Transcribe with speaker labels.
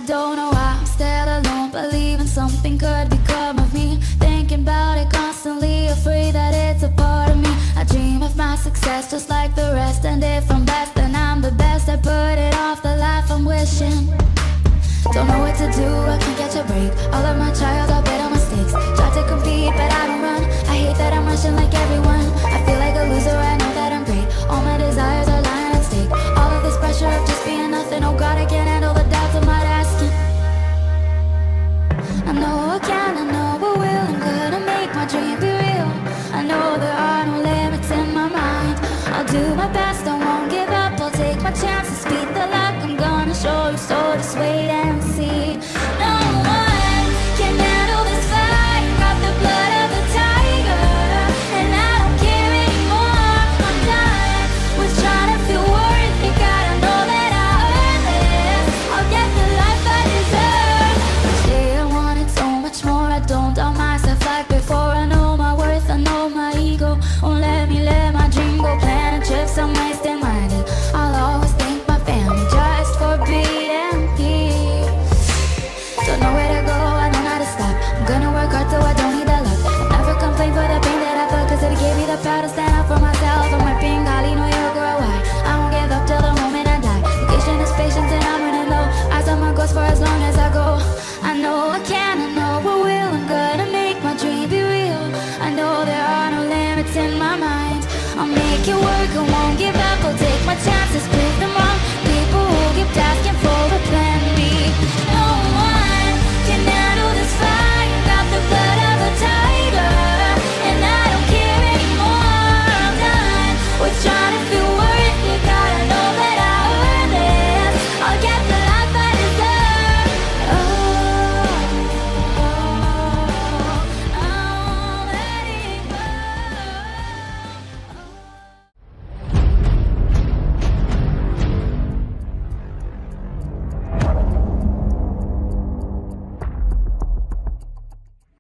Speaker 1: I don't know why I'm still alone, believing something could become of me. Thinking about it constantly, afraid that it's a part of me. I dream of my success just like the rest, and if I'm best then I'm the best. I put it off, the life I'm wishing. Don't know what to do, I